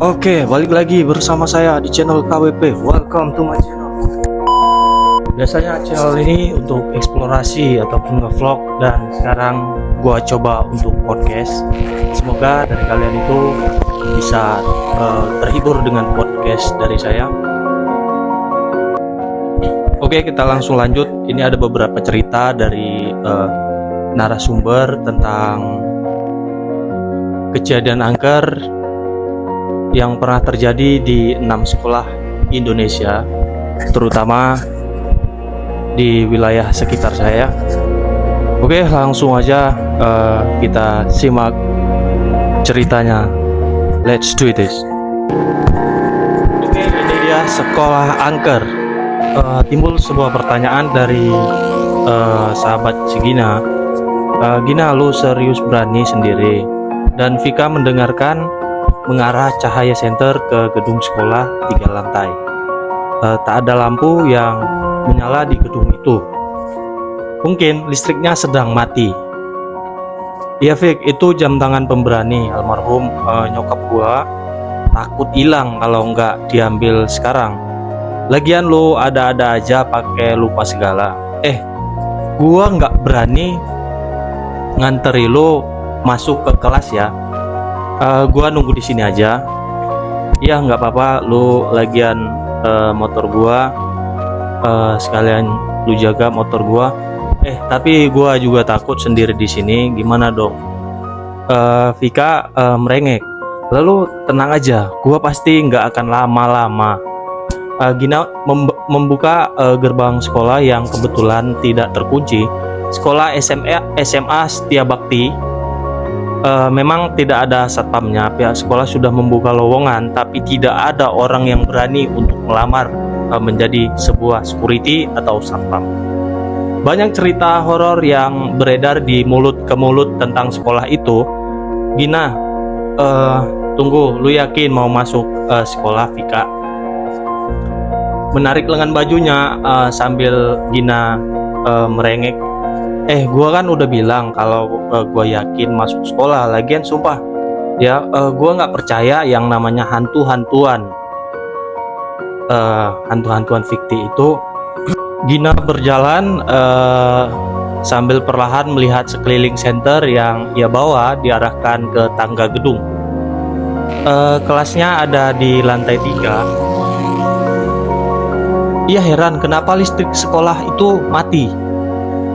Oke, balik lagi bersama saya di channel KWP. Welcome to my channel. Biasanya channel ini untuk eksplorasi ataupun nge-vlog, dan sekarang gua coba untuk podcast. Semoga dari kalian itu bisa terhibur dengan podcast dari saya. Oke, kita langsung lanjut. Ini ada beberapa cerita dari narasumber tentang kejadian angker yang pernah terjadi di 6 sekolah Indonesia, terutama di wilayah sekitar saya. Oke, langsung aja kita simak ceritanya. Let's do this. Oke, ini dia sekolah angker. Timbul sebuah pertanyaan dari sahabat si Gina. Gina, lu serius berani sendiri? Dan Vika mendengarkan mengarah cahaya senter ke gedung sekolah 3 lantai. Tak ada lampu yang menyala di gedung itu. Mungkin listriknya sedang mati. Iya Fik, itu jam tangan pemberani almarhum nyokap gua. Takut hilang kalau nggak diambil sekarang. Lagian lu ada-ada aja pakai lupa segala. Gua nggak berani nganteri lu masuk ke kelas ya. Gua nunggu di sini aja. Ya nggak apa-apa, lu lagian motor gua, sekalian lu jaga motor gua. Tapi gua juga takut sendiri di sini. Gimana dong? Vika merengek. Lalu tenang aja, gua pasti nggak akan lama-lama. Gina membuka gerbang sekolah yang kebetulan tidak terkunci. Sekolah SMA Setia Bakti. Memang tidak ada satpamnya. Pihak sekolah sudah membuka lowongan, tapi tidak ada orang yang berani untuk melamar menjadi sebuah security atau satpam. Banyak cerita horor yang beredar di mulut ke mulut tentang sekolah itu. Gina, tunggu, lu yakin mau masuk sekolah Vika? Menarik lengan bajunya sambil Gina merengek. Gua kan udah bilang kalau gua yakin masuk sekolah. Lagian sumpah ya, gua nggak percaya yang namanya hantu-hantuan fiktif itu. Gina berjalan sambil perlahan melihat sekeliling senter yang ia bawa diarahkan ke tangga gedung. Kelasnya ada di lantai 3. Ia heran kenapa listrik sekolah itu mati.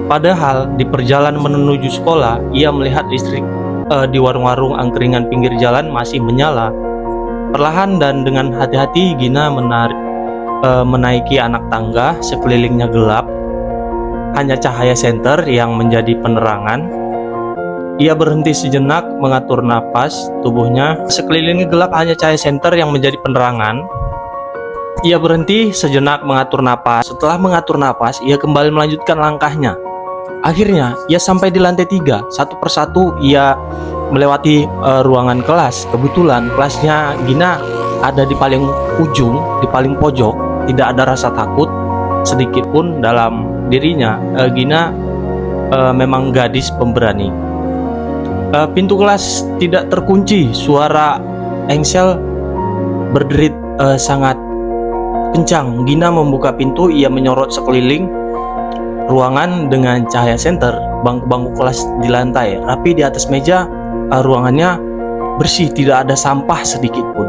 Padahal di perjalanan menuju sekolah, ia melihat listrik di warung-warung angkringan pinggir jalan masih menyala. Perlahan dan dengan hati-hati Gina menaiki anak tangga. Sekelilingnya gelap, hanya cahaya senter yang menjadi penerangan. Ia berhenti sejenak mengatur napas tubuhnya. Sekelilingnya gelap, hanya cahaya senter yang menjadi penerangan. Ia berhenti sejenak mengatur napas. Setelah mengatur napas, ia kembali melanjutkan langkahnya. Akhirnya ia sampai di lantai 3. Satu persatu ia melewati ruangan kelas. Kebetulan kelasnya Gina ada di paling ujung, di paling pojok. Tidak ada rasa takut sedikit pun dalam dirinya. Gina memang gadis pemberani. Pintu kelas tidak terkunci. Suara engsel berderit sangat kencang. Gina membuka pintu. Ia menyorot sekeliling ruangan dengan cahaya senter. Bangku-bangku kelas di lantai rapi, di atas meja ruangannya bersih, tidak ada sampah sedikit pun.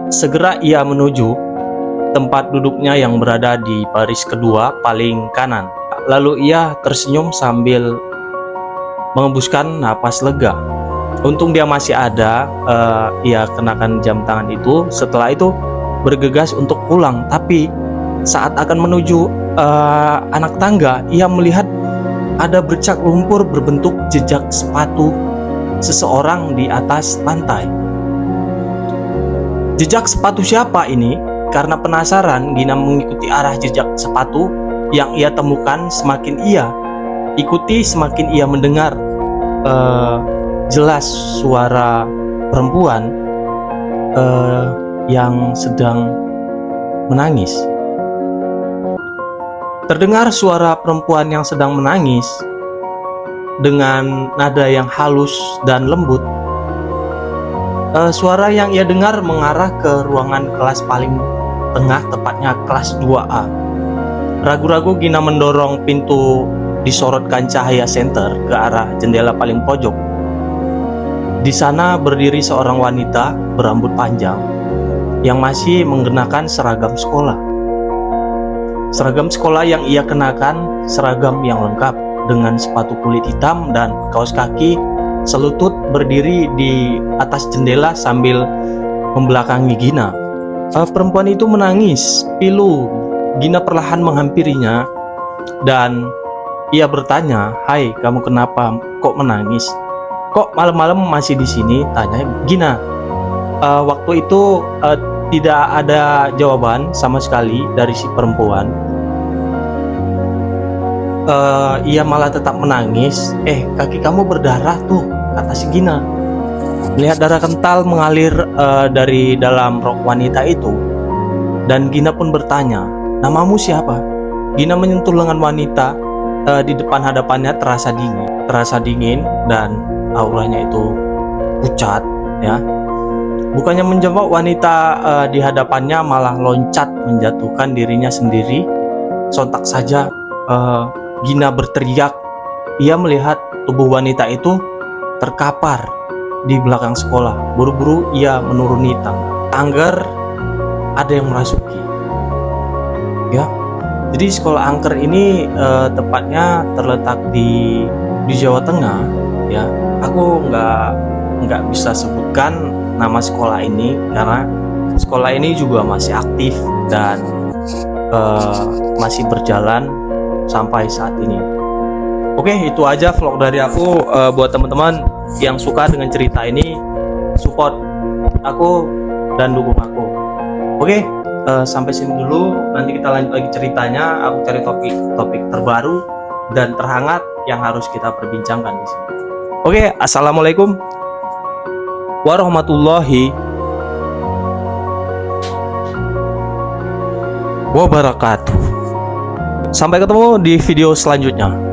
Segera ia menuju tempat duduknya yang berada di baris kedua paling kanan. Lalu ia tersenyum sambil mengembuskan napas lega. Untung dia masih ada. Ia kenakan jam tangan itu. Setelah itu bergegas untuk pulang, tapi saat akan menuju anak tangga, ia melihat ada bercak lumpur berbentuk jejak sepatu seseorang di atas lantai. Jejak sepatu siapa ini? Karena penasaran, Gina mengikuti arah jejak sepatu yang ia temukan. Semakin ia ikuti, semakin ia mendengar jelas suara perempuan yang sedang menangis. Terdengar suara perempuan yang sedang menangis dengan nada yang halus dan lembut. Suara yang ia dengar mengarah ke ruangan kelas paling tengah, tepatnya kelas 2A. Ragu-ragu Gina mendorong pintu disorotkan cahaya senter ke arah jendela paling pojok. Di sana berdiri seorang wanita berambut panjang yang masih mengenakan seragam sekolah. Seragam sekolah yang ia kenakan seragam yang lengkap dengan sepatu kulit hitam dan kaos kaki selutut, berdiri di atas jendela sambil membelakangi Gina. Perempuan itu menangis pilu. Gina perlahan menghampirinya dan ia bertanya, "Hai, kamu kenapa kok menangis? Kok malam-malam masih di sini?" tanya Gina. Waktu itu tidak ada jawaban sama sekali dari si perempuan. Ia malah tetap menangis. Kaki kamu berdarah tuh, kata si Gina. Melihat darah kental mengalir dari dalam rok wanita itu, dan Gina pun bertanya, "Namamu siapa?" Gina menyentuh lengan wanita. Di depan hadapannya terasa dingin dan auranya itu pucat, ya. Bukannya menjawab, wanita di hadapannya malah loncat menjatuhkan dirinya sendiri. Sontak saja Gina berteriak. Ia melihat tubuh wanita itu terkapar di belakang sekolah. Buru-buru ia menuruni tangga. Angger ada yang merasuki. Ya, jadi sekolah angker ini tepatnya terletak di Jawa Tengah. Ya, aku nggak bisa sebutkan nama sekolah ini karena sekolah ini juga masih aktif dan masih berjalan sampai saat ini. Oke, itu aja vlog dari aku. Buat teman-teman yang suka dengan cerita ini, support aku dan dukung aku. Oke, sampai sini dulu. Nanti kita lanjut lagi ceritanya. Aku cari topik terbaru dan terhangat yang harus kita perbincangkan di sini. Oke, assalamualaikum warahmatullahi wabarakatuh. Sampai ketemu di video selanjutnya.